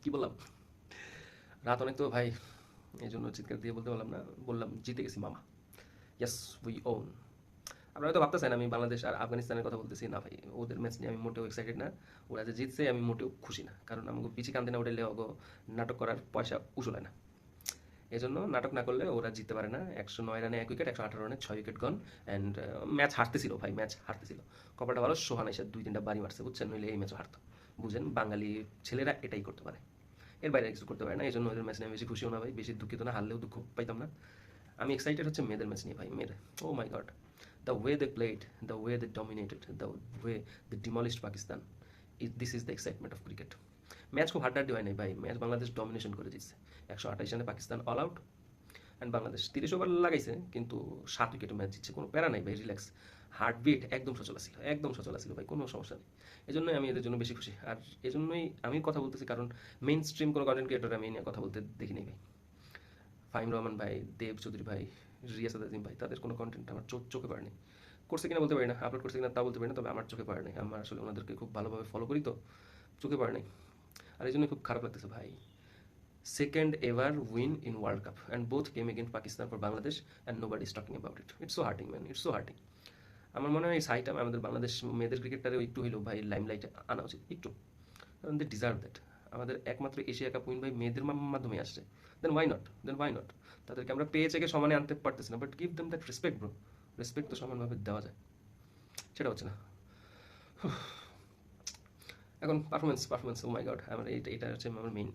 কি বললাম? রাত অনেক তো ভাই, এই জন্য চিৎকার দিয়ে বলতে পারলাম না। বললাম জিতে গেছি মামা। Yes, we won. আপনারা হয়তো ভাবতেছেন আমি বাংলাদেশ আর আফগানিস্তানের কথা বলতেছি। না ভাই, ওদের ম্যাচ নিয়ে আমি মোটেও এক্সাইটেড না। ওরা যে জিতছে আমি মোটেও খুশি না, কারণ আমাকে পিছি কান্দে না উঠলে ওগো নাটক করার পয়সা উসুলায় না। এজন্য নাটক না করলে ওরা জিততে পারে না। 109 রানে 1 উইকেট, 118 রানে 6 উইকেট গন। অ্যান্ড ম্যাচ হারতেছিল ভাই, ম্যাচ হারতেছিল। কপালটা ভালো, সোহান এসে 2-3টা বাড়ি মারছে, বুঝছেন, নইলে এই ম্যাচও হারতো। বুঝেন, বাঙালি ছেলেরা এটাই করতে পারে, এর বাইরে কিছু করতে পারে না। এই জন্য ওদের ম্যাচ নিয়ে আমি বেশি খুশিও না ভাই, বেশি দুঃখিত না, হারলেও দুঃখ পাইতাম না। আমি এক্সাইটেড হচ্ছে মেয়েদের ম্যাচ নিয়ে ভাই। মেয়ের, oh my god, the way they played, the way they dominated, the way they demolished Pakistan, this is the excitement of cricket. Match খুব হাড্ডাহাড্ডি হয় নাই ভাই, ম্যাচ বাংলাদেশ ডমিনেশন করে দিচ্ছে। 128 রানে Pakistan all out. And Bangladesh 30 over লাগাইছে, কিন্তু 7 উইকেটে ম্যাচ জিতছে, কোনো প্যারা নাই ভাই, রিল্যাক্স। হার্টবিট একদম সচল ছিল, একদম সচল ছিল ভাই, কোনো সমস্যা নেই। এই জন্যই আমি এদের জন্য বেশি খুশি। আর এই জন্যই আমি কথা বলতেছি, কারণ মেইন স্ট্রিম কোনো কন্টেন্ট ক্রিয়েটর আমি এই নিয়ে কথা বলতে দেখিনি ভাই। ফাহিম রহমান ভাই, দেব চৌধুরী ভাই, রিয়াসাদ আজিম ভাই, তাদের কোনো কন্টেন্ট আমার চোখে পড়েনি। করছে কিনা বলতে পারি না, আপলোড করছে কিনা তা বলতে পারি না, তবে আমার চোখে পড়ে নাই। আমার আসলে ওনাদেরকে খুব ভালোভাবে ফলো করি তো, চোখে পড়ে নাই। আর এই জন্য খুব খারাপ লাগতেছে ভাই। Second ever win in World Cup, and both came against Pakistan for Bangladesh, and nobody is talking about it. It's so hurting, man. It's so hurting. আমার মনে হয় এই সাইটা আমাদের বাংলাদেশ মেয়েদের ক্রিকেটারে একটু হইলেও ভাই লাইমলাইটে আনা উচিত, একটু, কারণ দে ডিজার্ভ দ্যাট। আমাদের একমাত্র এশিয়া কাপ উইন ভাই মেয়েদের মাধ্যমে আসছে। দেন ওয়াই নট। তাদেরকে আমরা পেয়ে চেকে সমানে আনতে পারতেছি না, but give them that respect bro. Respect তো সমানভাবে দেওয়া যায়, সেটা হচ্ছে না। এখন পারফরমেন্স, ও মাই গড, আমার এটা হচ্ছে আমার মেইন।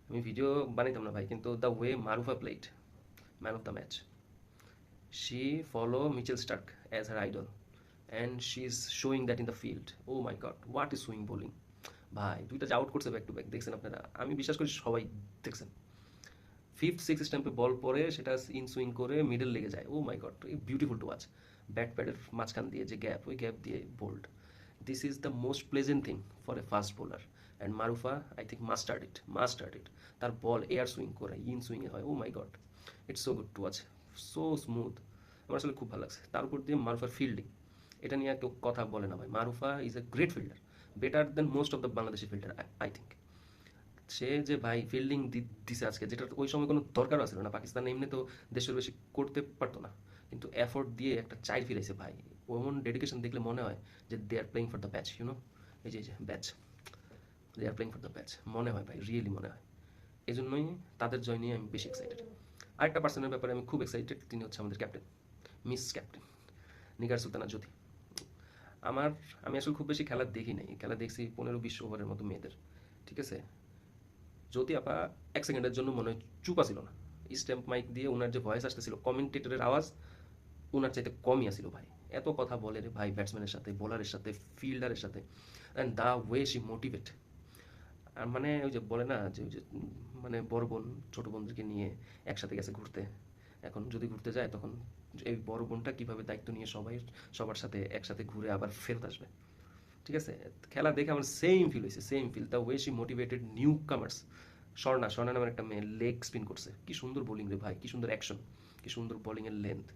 আমি ভিডিও বানাইতাম না ভাই, কিন্তু the way Marufa played, man of the match. She follow Mitchell Starc as her idol, and she is showing that in the field. Oh my God, what is swing bowling ভাই! দুইটা যে out করছে back to back, দেখছেন আপনারা? আমি বিশ্বাস করি সবাই দেখছেন। ফিফথ সিক্স স্ট্যাম্পে বল পরে সেটা ইন সুইং করে মিডল লেগে যায়। Oh my god, beautiful to watch. Bat প্যাডের মাঝখান দিয়ে যে গ্যাপ, ওই গ্যাপ দিয়ে bowled. This is the most pleasant thing for a fast bowler, and Marufa I think mastered it. তার বল এয়ার সুইং করে ইন সুইংয়ে হয়। Oh my god, it's so good to watch, so smooth. আমার আসলে খুব ভালো লাগছে। তার উপর দিয়ে মারুফার ফিল্ডিং, এটা নিয়ে কেউ কথা বলে না ভাই। Marufa is a great fielder, better than most of the Bangladeshi fielder, I think. সে যে ভাই ফিল্ডিং দিছে আজকে, যেটা ওই সময় কোনো দরকারও ছিল না। পাকিস্তান এমনি তো দেশের বেশি করতে পারতো না, কিন্তু এফোর্ট দিয়ে একটা চাইল্ড ফিরাইছে ভাই। ওমন ডেডিকেশন দেখলে মনে হয় যে they are playing for the batch, you know. এই যে ব্যাচ, they are playing for the batch, মনে হয় ভাই, রিয়েলি মনে হয়। এই জন্যই তাদের জয় নিয়ে আমি বেশি এক্সাইটেড। আরেকটা পার্সনের ব্যাপারে আমি খুব এক্সাইটেড, তিনি হচ্ছে আমাদের captain, miss captain Nigar Sultana Jyoti. আমার, আমি আসলে খুব বেশি খেলা দেখি নাই, খেলা দেখছি 15-20 ওভারের মতো মেয়েদের, ঠিক আছে। জ্যোতি আপা 1 সেকেন্ডের জন্য মনে হয় চুপা ছিল না। স্ট্যাম্প মাইক দিয়ে ওনার যে ভয়েস আসতেছিল, কমেন্টেটরের আওয়াজ ওনার চাইতে কমই আসছিল ভাই। এত কথা বলে রে ভাই, ব্যাটসম্যানের সাথে, বোলারের সাথে, ফিল্ডারের সাথে, and the way she motivate. আর মানে ওই যে বলে না যে ওই যে মানে বড় বোন ছোট বোনদেরকে নিয়ে একসাথে গেছে ঘুরতে, এখন যদি ঘুরতে যায় তখন এই বড় বোনটা কীভাবে দায়িত্ব নিয়ে সবার সাথে একসাথে ঘুরে আবার ফেরত আসবে, ঠিক আছে। খেলা দেখে আমার সেম ফিল হয়েছে, same feel, the way she motivated newcomers. Swarna নামের একটা মেয়ে লেগ স্পিন করছে, কি সুন্দর বোলিং রে ভাই, কি সুন্দর অ্যাকশন, কি সুন্দর বোলিংয়ের লেন্থ,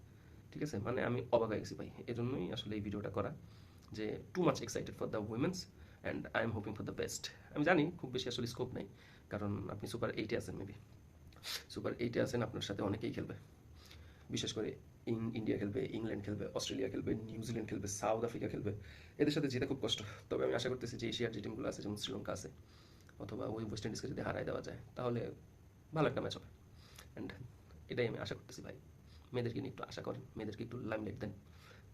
ঠিক আছে। মানে আমি অবাক হয়ে গেছি ভাই, এজন্যই আসলে এই ভিডিওটা করা, যে too much excited for the women's, and I am hoping for the best. আমি জানি খুব বেশি আসলে স্কোপ নাই, কারণ আপনি সুপার 8-এ আছেন, মেবি সুপার 8-এ আছেন, আপনার সাথে অনেকেই খেলবে। বিশেষ করে ইন্ডিয়া খেলবে, ইংল্যান্ড খেলবে, অস্ট্রেলিয়া খেলবে, নিউজিল্যান্ড খেলবে, সাউথ আফ্রিকা খেলবে। এদের সাথে জিতে খুব কষ্ট। তবে আমি আশা করতেছি যে এশিয়ার যে টিমগুলো আছে, যেমন শ্রীলঙ্কা আছে, অথবা ওই ওয়েস্ট ইন্ডিজকে যদি হারাই দেওয়া যায়, তাহলে ভালো একটা ম্যাচ হবে। অ্যান্ড এটাই আমি আশা করতেছি ভাই। মেয়েদেরকে নিয়ে একটু আশা করেন, মেয়েদেরকে একটু লাইমলাইট দেন,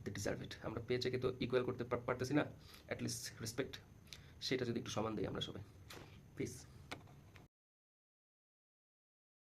দে ডিজার্ভ ইট। আমরা পেয়ে চেকে তো ইকুয়াল করতে পারতেছি না, অ্যাটলিস্ট রেসপেক্ট, সেটা যদি একটু সমান দিই আমরা সবাই। প্লিজ।